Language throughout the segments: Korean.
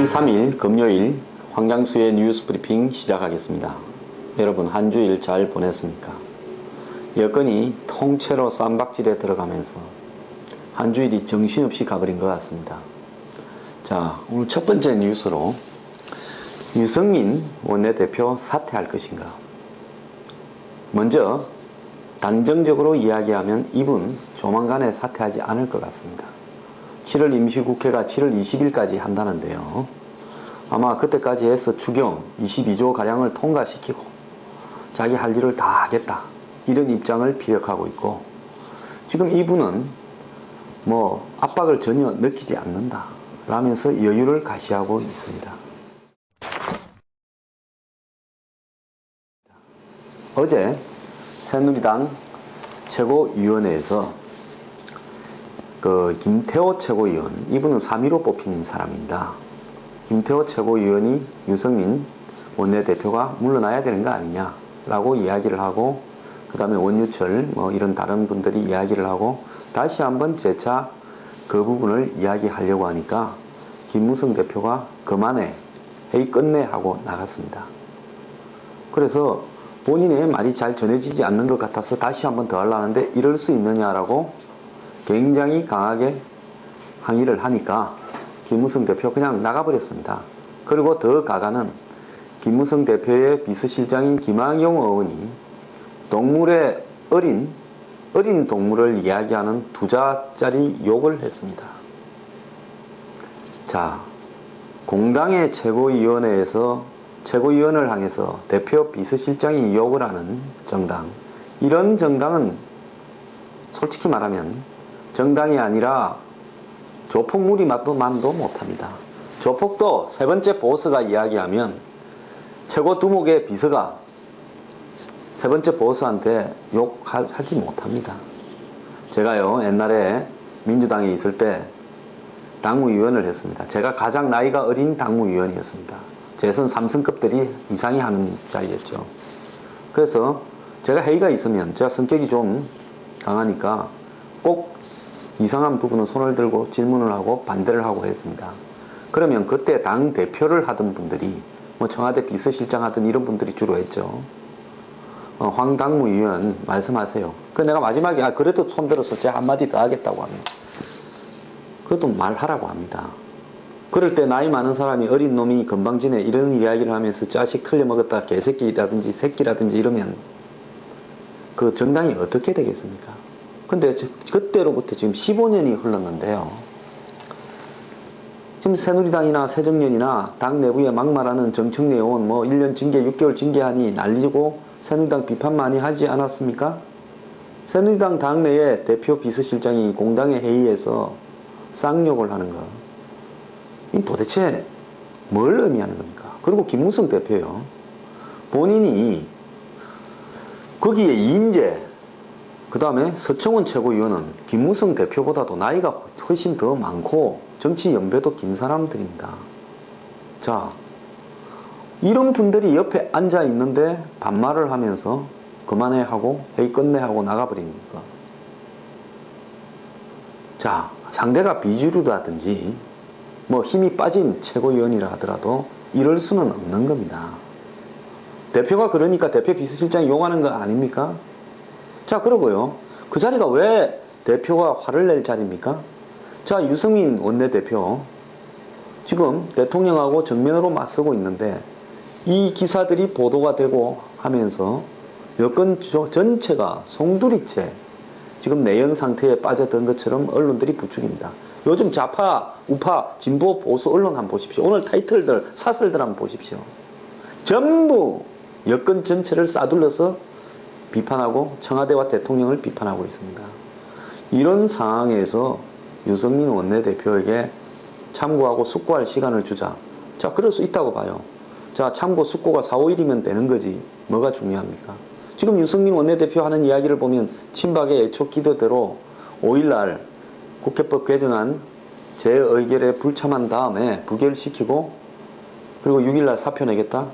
3일 금요일 황장수의 뉴스 브리핑 시작하겠습니다. 여러분 한 주일 잘 보냈습니까? 여건이 통째로 쌈박질에 들어가면서 한 주일이 정신없이 가버린 것 같습니다. 자, 오늘 첫 번째 뉴스로 유승민 원내대표 사퇴할 것인가? 먼저 단정적으로 이야기하면 이분 조만간에 사퇴하지 않을 것 같습니다. 7월 임시국회가 7월 20일까지 한다는데요. 아마 그때까지 해서 추경 22조 가량을 통과시키고 자기 할 일을 다 하겠다, 이런 입장을 피력하고 있고, 지금 이분은 뭐 압박을 전혀 느끼지 않는다 라면서 여유를 가시하고 있습니다. 어제 새누리당 최고위원회에서 김태호 최고위원, 이분은 3위로 뽑힌 사람입니다. 김태호 최고위원이 유승민 원내대표가 물러나야 되는 거 아니냐 라고 이야기를 하고, 그 다음에 원유철 이런 다른 분들이 이야기를 하고 다시 한번 재차 그 부분을 이야기하려고 하니까 김무성 대표가 그만해, 회의 끝내 하고 나갔습니다. 그래서 본인의 말이 잘 전해지지 않는 것 같아서 다시 한번 더 하려는데 이럴 수 있느냐라고 굉장히 강하게 항의를 하니까 김무성 대표 그냥 나가버렸습니다. 그리고 더 가가는 김무성 대표의 비서실장인 김학용 의원이 동물의 어린 동물을 이야기하는 2자짜리 욕을 했습니다. 자, 공당의 최고위원회에서 최고위원을 향해서 대표 비서실장이 욕을 하는 정당, 이런 정당은 솔직히 말하면 정당이 아니라 조폭무리만도 못합니다. 조폭도 세 번째 보스가 이야기하면 최고 두목의 비서가 세 번째 보스한테 욕하지 못합니다. 제가요, 옛날에 민주당에 있을 때 당무위원을 했습니다. 제가 가장 나이가 어린 당무위원이었습니다. 재선 3선급들이 이상이 하는 자리였죠. 그래서 제가 회의가 있으면, 제가 성격이 좀 강하니까 꼭 이상한 부분은 손을 들고 질문을 하고 반대를 하고 했습니다. 그러면 그때 당 대표를 하던 분들이 청와대 비서실장 하던 이런 분들이 주로 했죠. 황 당무위원 말씀하세요. 그 내가 마지막에 그래도 손들어서 제가 한마디 더 하겠다고 하면 그것도 말하라고 합니다. 그럴 때 나이 많은 사람이 어린 놈이 건방지네 이런 이야기를 하면서 자식 틀려먹었다, 개새끼라든지 새끼라든지 이러면 그 정당이 어떻게 되겠습니까? 근데 그때로부터 지금 15년이 흘렀는데요. 지금 새누리당이나 새정년이나 당 내부에 막말하는 정청래 의원 1년 징계, 6개월 징계하니 난리고 새누리당 비판 많이 하지 않았습니까? 새누리당 당내에 대표 비서실장이 공당의 회의에서 쌍욕을 하는 거, 이 도대체 뭘 의미하는 겁니까? 그리고 김무성 대표요, 본인이 거기에 이인재, 그 다음에 서청원 최고위원은 김무성 대표보다도 나이가 훨씬 더 많고 정치 연배도 긴 사람들입니다. 자, 이런 분들이 옆에 앉아 있는데 반말을 하면서 그만해 하고 회의 끝내 하고 나가버립니까? 자, 상대가 비주류라든지 힘이 빠진 최고위원이라 하더라도 이럴 수는 없는 겁니다. 대표가 그러니까 대표 비서실장이 욕하는 거 아닙니까? 자, 그러고요, 그 자리가 왜 대표가 화를 낼 자리입니까? 자, 유승민 원내대표 지금 대통령하고 정면으로 맞서고 있는데 이 기사들이 보도가 되고 하면서 여권 전체가 송두리째 지금 내연 상태에 빠져든 것처럼 언론들이 부추깁니다. 요즘 좌파, 우파, 진보, 보수 언론 한번 보십시오. 오늘 타이틀들, 사설들 한번 보십시오. 전부 여권 전체를 싸둘러서 비판하고 청와대와 대통령을 비판하고 있습니다. 이런 상황에서 유승민 원내대표에게 참고하고 숙고할 시간을 주자. 자, 그럴 수 있다고 봐요. 자, 참고 숙고가 4, 5일이면 되는 거지 뭐가 중요합니까? 지금 유승민 원내대표 하는 이야기를 보면 친박의 애초 기도대로 5일날 국회법 개정안 재의결에 불참한 다음에 부결시키고 그리고 6일날 사표 내겠다?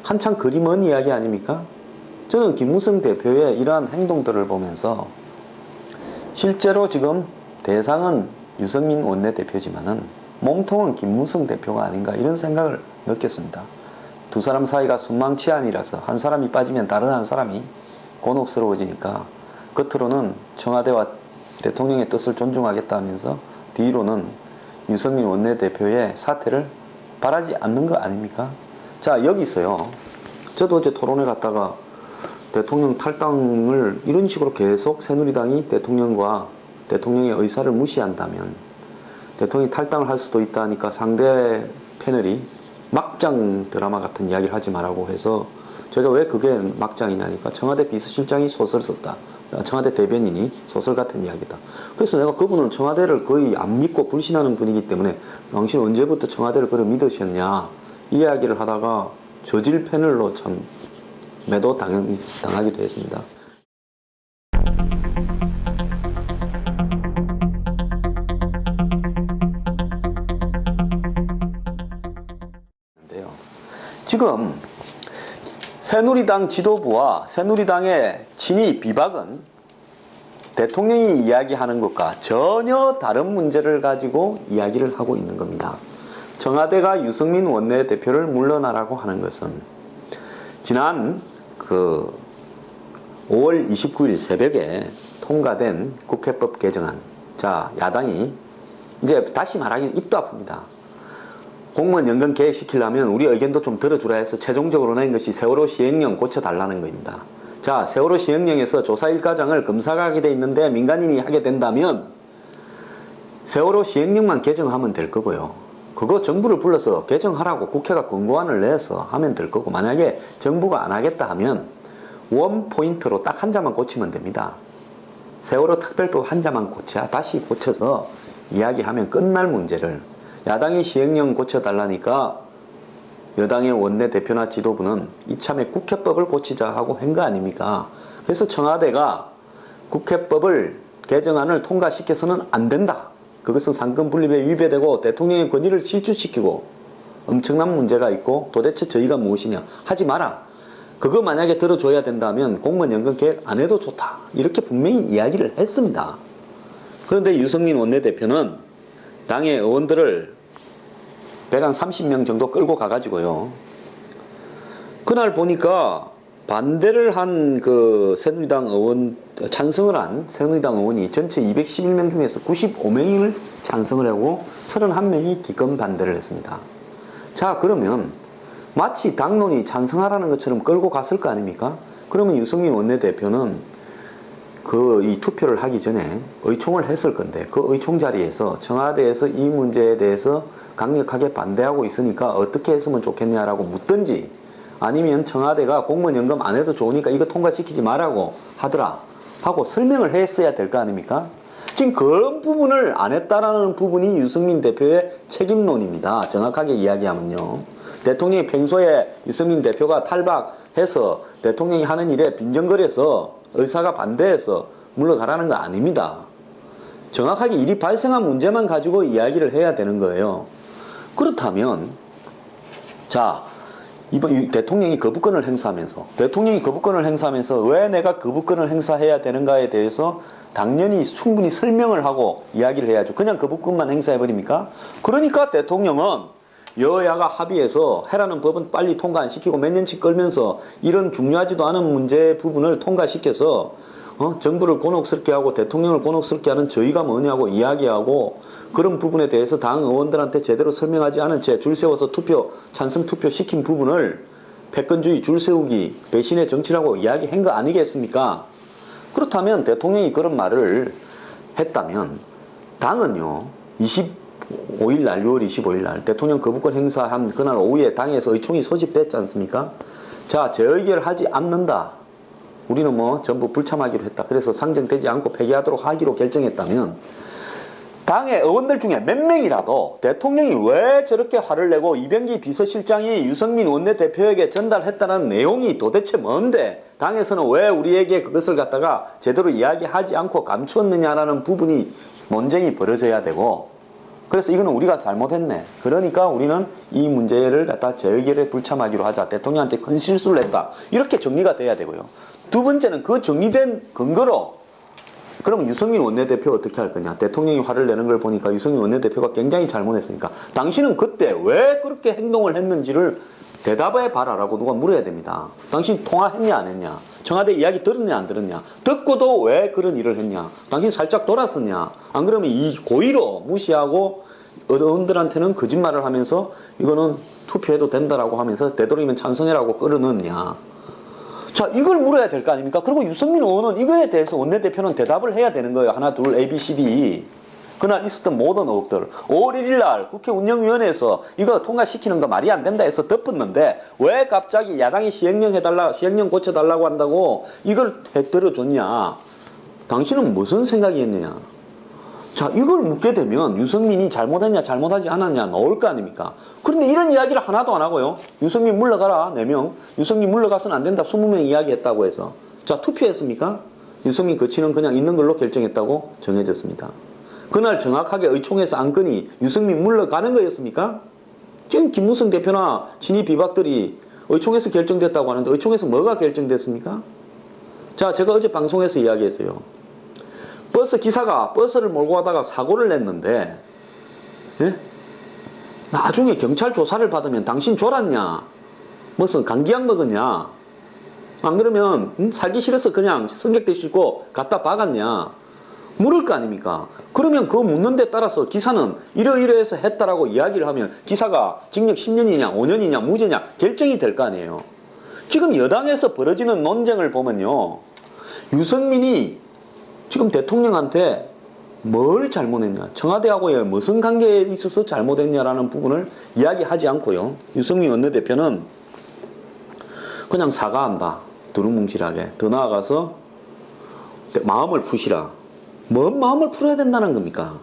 한참 그리 먼 이야기 아닙니까? 저는 김무성 대표의 이러한 행동들을 보면서 실제로 지금 대상은 유승민 원내대표지만은 몸통은 김무성 대표가 아닌가 이런 생각을 느꼈습니다. 두 사람 사이가 순망치안이라서 한 사람이 빠지면 다른 한 사람이 곤혹스러워지니까 겉으로는 청와대와 대통령의 뜻을 존중하겠다 하면서 뒤로는 유승민 원내대표의 사퇴를 바라지 않는 거 아닙니까? 자, 여기서요. 저도 어제 토론회 갔다가 대통령 탈당을 이런 식으로 계속 새누리당이 대통령과 대통령의 의사를 무시한다면 대통령이 탈당을 할 수도 있다 하니까 상대 패널이 막장 드라마 같은 이야기를 하지 말라고 해서 제가 왜 그게 막장이냐니까 청와대 비서실장이 소설 썼다. 청와대 대변인이 소설 같은 이야기다. 그래서 내가 그분은 청와대를 거의 안 믿고 불신하는 분이기 때문에 당신 언제부터 청와대를 그래 믿으셨냐 이 이야기를 하다가 저질 패널로 참 매도 당하기도 했습니다. 지금 새누리당 지도부와 새누리당의 친이 비박은 대통령이 이야기하는 것과 전혀 다른 문제를 가지고 이야기를 하고 있는 겁니다. 청와대가 유승민 원내대표를 물러나라고 하는 것은 지난 5월 29일 새벽에 통과된 국회법 개정안. 자, 야당이 이제 다시 말하기는 입도 아픕니다. 공무원 연금 개혁시키려면 우리 의견도 좀 들어주라 해서 최종적으로 낸 것이 세월호 시행령 고쳐달라는 겁니다. 자, 세월호 시행령에서 조사 일과장을 검사가 하게 돼 있는데 민간인이 하게 된다면 세월호 시행령만 개정하면 될 거고요. 그거 정부를 불러서 개정하라고 국회가 권고안을 내서 하면 될 거고, 만약에 정부가 안 하겠다 하면 원 포인트로 딱 한 자만 고치면 됩니다. 세월호 특별법 한 자만 다시 고쳐서 이야기하면 끝날 문제를 야당이 시행령 고쳐달라니까 여당의 원내대표나 지도부는 이참에 국회법을 고치자 하고 한 거 아닙니까? 그래서 청와대가 국회법을 개정안을 통과시켜서는 안 된다. 그것은 상권 분립에 위배되고 대통령의 권위를 실추시키고 엄청난 문제가 있고 도대체 저희가 무엇이냐 하지 마라. 그거 만약에 들어줘야 된다면 공무원 연금 개혁 안 해도 좋다. 이렇게 분명히 이야기를 했습니다. 그런데 유승민 원내대표는 당의 의원들을 130명 정도 끌고 가가지고요. 그날 보니까 반대를 한 그 새누리당 의원, 찬성을 한 새누리당 의원이 전체 211명 중에서 95명을 찬성을 하고 31명이 기권 반대를 했습니다. 자, 그러면 마치 당론이 찬성하라는 것처럼 끌고 갔을 거 아닙니까? 그러면 유승민 원내대표는 이 투표를 하기 전에 의총을 했을 건데 그 의총 자리에서 청와대에서 이 문제에 대해서 강력하게 반대하고 있으니까 어떻게 했으면 좋겠냐라고 묻든지 아니면 청와대가 공무원 연금 안 해도 좋으니까 이거 통과시키지 말라고 하더라 하고 설명을 했어야 될 거 아닙니까? 지금 그런 부분을 안 했다라는 부분이 유승민 대표의 책임론입니다. 정확하게 이야기하면요. 대통령이 평소에 유승민 대표가 탈박해서 대통령이 하는 일에 빈정거려서 의사가 반대해서 물러가라는 거 아닙니다. 정확하게 일이 발생한 문제만 가지고 이야기를 해야 되는 거예요. 그렇다면 자, 이번 대통령이 거부권을 행사하면서 왜 내가 거부권을 행사해야 되는가에 대해서 당연히 충분히 설명을 하고 이야기를 해야죠. 그냥 거부권만 행사해버립니까? 그러니까 대통령은 여야가 합의해서 해라는 법은 빨리 통과 안 시키고 몇 년씩 끌면서 이런 중요하지도 않은 문제 부분을 통과시켜서 정부를 곤혹스럽게 하고 대통령을 곤혹스럽게 하는 저희가 뭐냐고 이야기하고 그런 부분에 대해서 당 의원들한테 제대로 설명하지 않은 채 줄 세워서 찬성 투표 시킨 부분을 패권주의 줄 세우기 배신의 정치라고 이야기한 거 아니겠습니까? 그렇다면 대통령이 그런 말을 했다면 당은요 25일 날 6월 25일 날 대통령 거부권 행사한 그날 오후에 당에서 의총이 소집됐지 않습니까? 자, 재의결을 하지 않는다. 우리는 뭐 전부 불참하기로 했다. 그래서 상정되지 않고 폐기하도록 하기로 결정했다면 당의 의원들 중에 몇 명이라도 대통령이 왜 저렇게 화를 내고 이병기 비서실장이 유승민 원내대표에게 전달했다는 내용이 도대체 뭔데 당에서는 왜 우리에게 그것을 갖다가 제대로 이야기하지 않고 감추었느냐라는 부분이 논쟁이 벌어져야 되고, 그래서 이거는 우리가 잘못했네. 그러니까 우리는 이 문제를 갖다 재의결에 불참하기로 하자. 대통령한테 큰 실수를 했다. 이렇게 정리가 돼야 되고요. 두 번째는 그 정리된 근거로 그러면 유승민 원내대표 어떻게 할 거냐? 대통령이 화를 내는 걸 보니까 유승민 원내대표가 굉장히 잘못했으니까 당신은 그때 왜 그렇게 행동을 했는지를 대답해 봐라라고 누가 물어야 됩니다. 당신 통화했냐 안 했냐? 청와대 이야기 들었냐 안 들었냐? 듣고도 왜 그런 일을 했냐? 당신 살짝 돌았었냐? 안 그러면 이 고의로 무시하고 의원들한테는 거짓말을 하면서 이거는 투표해도 된다라고 하면서 되도록이면 찬성해라고 끌어넣느냐? 자, 이걸 물어야 될 거 아닙니까? 그리고 유승민 의원은 이거에 대해서 원내대표는 대답을 해야 되는 거예요. 하나, 둘, A, B, C, D. 그날 있었던 모든 의혹들. 5월 1일 날 국회 운영위원회에서 이거 통과시키는 거 말이 안 된다 해서 덮었는데 왜 갑자기 야당이 시행령 고쳐달라고 한다고 이걸 들어줬냐? 당신은 무슨 생각이었느냐? 자, 이걸 묻게 되면 유승민이 잘못했냐 잘못하지 않았냐 나올 거 아닙니까? 그런데 이런 이야기를 하나도 안 하고요. 유승민 물러가라 4명. 유승민 물러가서는 안 된다 20명 이야기했다고 해서. 자, 투표했습니까? 유승민 거치는 그냥 있는 걸로 결정했다고 정해졌습니다. 그날 정확하게 의총에서 안건이 유승민 물러가는 거였습니까? 지금 김무성 대표나 친이 비박들이 의총에서 결정됐다고 하는데 의총에서 뭐가 결정됐습니까? 자, 제가 어제 방송에서 이야기했어요. 버스 기사가 버스를 몰고 가다가 사고를 냈는데 예? 나중에 경찰 조사를 받으면 당신 졸았냐? 무슨 감기약 먹었냐? 안 그러면 살기 싫어서 그냥 승객대 싣고 갖다 박았냐? 물을 거 아닙니까? 그러면 그 묻는 데 따라서 기사는 이러이러해서 했다라고 이야기를 하면 기사가 징역 10년이냐 5년이냐 무죄냐 결정이 될 거 아니에요. 지금 여당에서 벌어지는 논쟁을 보면요. 유승민이 지금 대통령한테 뭘 잘못했냐, 청와대하고의 무슨 관계에 있어서 잘못했냐라는 부분을 이야기하지 않고요. 유승민 원내대표는 그냥 사과한다. 두루뭉실하게. 더 나아가서 마음을 푸시라. 뭔 마음을 풀어야 된다는 겁니까?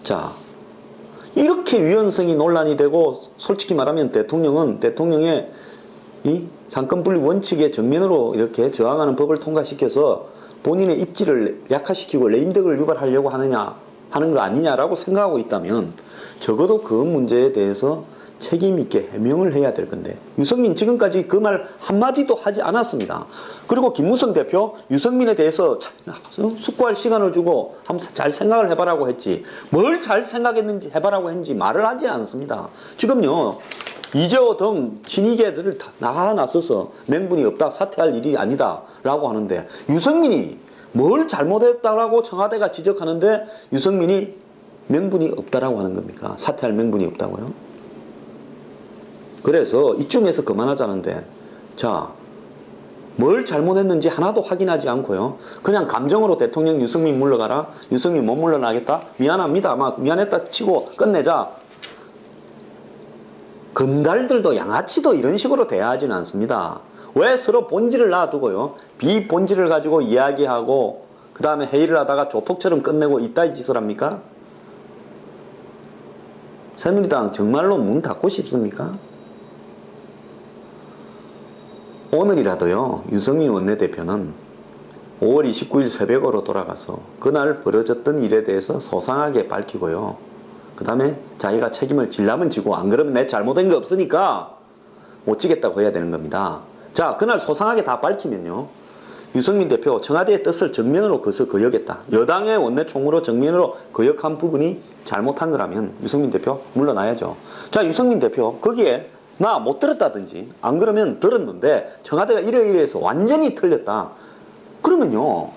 자, 이렇게 위헌성이 논란이 되고 솔직히 말하면 대통령은 대통령의 이 상권분리 원칙에 정면으로 이렇게 저항하는 법을 통과시켜서 본인의 입지를 약화시키고 레임덕을 유발하려고 하는 거 아니냐라고 생각하고 있다면 적어도 그 문제에 대해서 책임있게 해명을 해야 될 건데 유승민 지금까지 그 말 한마디도 하지 않았습니다. 그리고 김무성 대표 유승민에 대해서 숙고할 시간을 주고 한번 잘 생각을 해봐라고 했지 뭘 잘 생각했는지 해봐라고 했는지 말을 하지 않았습니다. 지금요 이재호 등 친이계들을 다 나서서 맹분이 없다 사퇴할 일이 아니다 라고 하는데 유승민이 뭘 잘못했다라고 청와대가 지적하는데 유승민이 명분이 없다라고 하는 겁니까? 사퇴할 명분이 없다고요? 그래서 이쯤에서 그만하자는데 자, 뭘 잘못했는지 하나도 확인하지 않고요. 그냥 감정으로 대통령 유승민 물러가라. 유승민 못 물러나겠다. 미안합니다. 막 미안했다 치고 끝내자. 건달들도 양아치도 이런 식으로 대하지는 않습니다. 왜 서로 본질을 놔두고요. 비본질을 가지고 이야기하고 그 다음에 회의를 하다가 조폭처럼 끝내고 이따위 짓을 합니까? 새누리당 정말로 문 닫고 싶습니까? 오늘이라도요. 유승민 원내대표는 5월 29일 새벽으로 돌아가서 그날 벌어졌던 일에 대해서 소상하게 밝히고요. 그 다음에 자기가 책임을 질라면 지고 안 그러면 내 잘못된 거 없으니까 못 지겠다고 해야 되는 겁니다. 자, 그날 소상하게 다 밝히면요. 유승민 대표 청와대의 뜻을 정면으로 거역했다. 여당의 원내총무로 정면으로 거역한 부분이 잘못한 거라면 유승민 대표 물러나야죠. 자, 유승민 대표 거기에 나 못 들었다든지 안 그러면 들었는데 청와대가 이래서 완전히 틀렸다. 그러면요.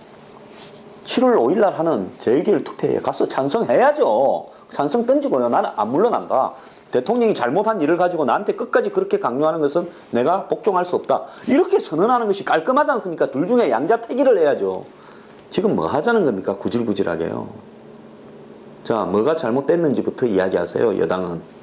7월 5일날 하는 제1기 투표에 가서 찬성해야죠. 찬성 던지고요. 나는 안 물러난다. 대통령이 잘못한 일을 가지고 나한테 끝까지 그렇게 강요하는 것은 내가 복종할 수 없다. 이렇게 선언하는 것이 깔끔하지 않습니까? 둘 중에 양자택일을 해야죠. 지금 뭐 하자는 겁니까? 구질구질하게요. 자, 뭐가 잘못됐는지부터 이야기하세요. 여당은.